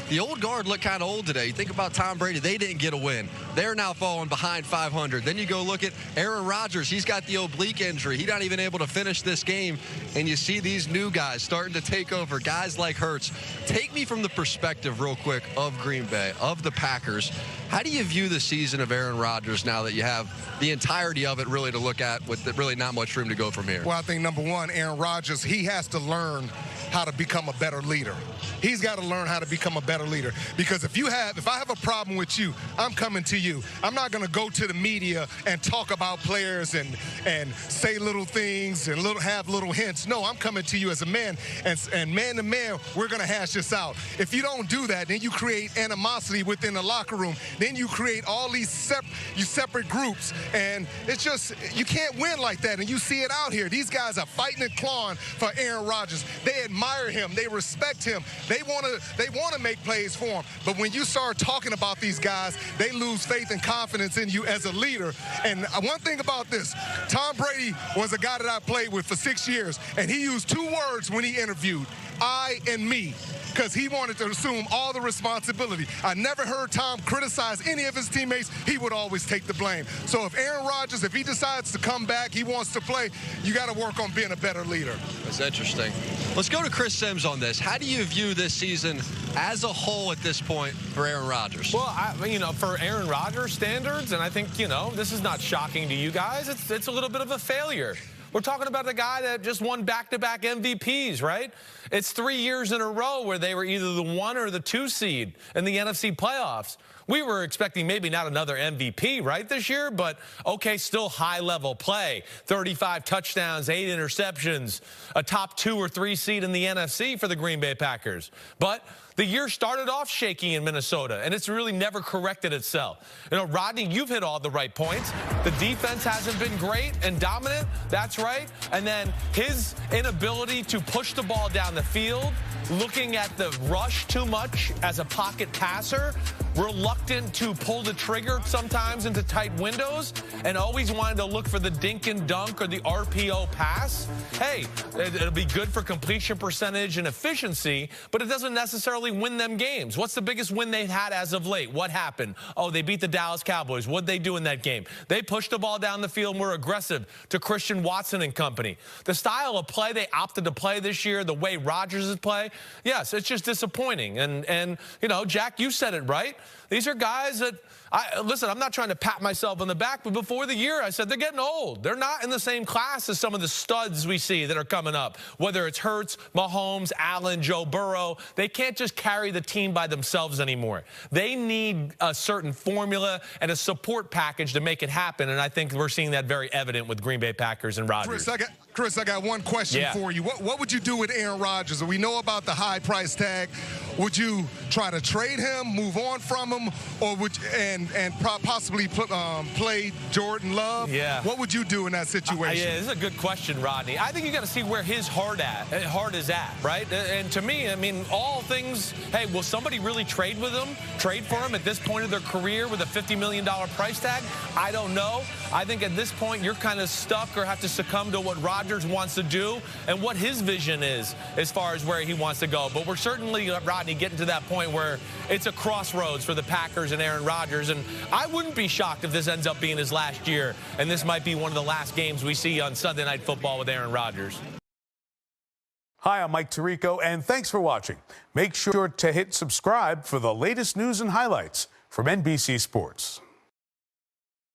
the old guard look kind of old today. You think about Tom Brady, they didn't get a win. They're now falling behind 500. Then you go look at Aaron Rodgers. He's got the oblique injury. He's not even able to finish this game. And you see these new guys starting to take over, guys like Hurts. Take me from the perspective real quick of Green Bay, of the Packers. How do you view the season of Aaron Rodgers now that you have the entirety of it really to look at with really not much room to go from here? Well, I think number one, Aaron Rodgers, he has to learn how to become a better leader. He's got to learn how to become a better leader. Because if I have a problem with you, I'm coming to you. I'm not going to go to the media and talk about players and say little things and have little hints. No, I'm coming to you as a man, and man to man, we're going to hash this out. If you don't do that, then you create animosity within the locker room. Then you create all these separate groups, and it's just, you can't win like that. And you see it out here. These guys are fighting and clawing for Aaron Rodgers. They admire him. They respect him. They want to make plays for him. But when you start talking about these guys, they lose faith and confidence in you as a leader. And one thing about this, Tom Brady was a guy that I played with for 6 years, and he used 2 words when he interviewed: I and me, because he wanted to assume all the responsibility. I never heard Tom criticize any of his teammates. He would always take the blame. So if Aaron Rodgers, if he decides to come back, he wants to play, you got to work on being a better leader. That's interesting. Let's go to Cris Sims on this. How do you view this season as a whole at this point for Aaron Rodgers? Well, for Aaron Rodgers standards, and I think, this is not shocking to you guys, it's a little bit of a failure. We're talking about a guy that just won back-to-back MVPs, right? It's 3 years in a row where they were either the 1 or the 2 seed in the NFC playoffs. We were expecting maybe not another MVP, right, this year, but, okay, still high-level play. 35 touchdowns, 8 interceptions, a top 2 or 3 seed in the NFC for the Green Bay Packers. But the year started off shaky in Minnesota, and it's really never corrected itself. Rodney, you've hit all the right points. The defense hasn't been great and dominant. That's right. And then his inability to push the ball down the field, looking at the rush too much as a pocket passer, reluctant to pull the trigger sometimes into tight windows, and always wanted to look for the dink and dunk or the RPO pass. Hey, it'll be good for completion percentage and efficiency, but it doesn't necessarily win them games. What's the biggest win they've had as of late? What happened? Oh, they beat the Dallas Cowboys. What'd they do in that game? They pushed the ball down the field and were aggressive to Christian Watson and company. The style of play they opted to play this year, the way Rodgers is play, yes, it's just disappointing. And Jack, you said it right. These are guys that, listen, I'm not trying to pat myself on the back, but before the year, I said they're getting old. They're not in the same class as some of the studs we see that are coming up, whether it's Hurts, Mahomes, Allen, Joe Burrow. They can't just carry the team by themselves anymore. They need a certain formula and a support package to make it happen, and I think we're seeing that very evident with Green Bay Packers and Rodgers. Chris, I got one question for you. What would you do with Aaron Rodgers? We know about the high price tag. Would you try to trade him, move on from him, or would possibly play Jordan Love? Yeah. What would you do in that situation? Yeah, this is a good question, Rodney. I think you got to see where his heart is at, right? And to me, all things. Hey, will somebody really trade for him at this point of their career with a $50 million price tag? I don't know. I think at this point you're kind of stuck or have to succumb to what Rodgers wants to do and what his vision is as far as where he wants to go. But we're certainly, Rodney, getting to that point where it's a crossroads for the Packers and Aaron Rodgers. And I wouldn't be shocked if this ends up being his last year, and this might be one of the last games we see on Sunday Night Football with Aaron Rodgers. Hi, I'm Mike Tirico, and thanks for watching. Make sure to hit subscribe for the latest news and highlights from NBC Sports.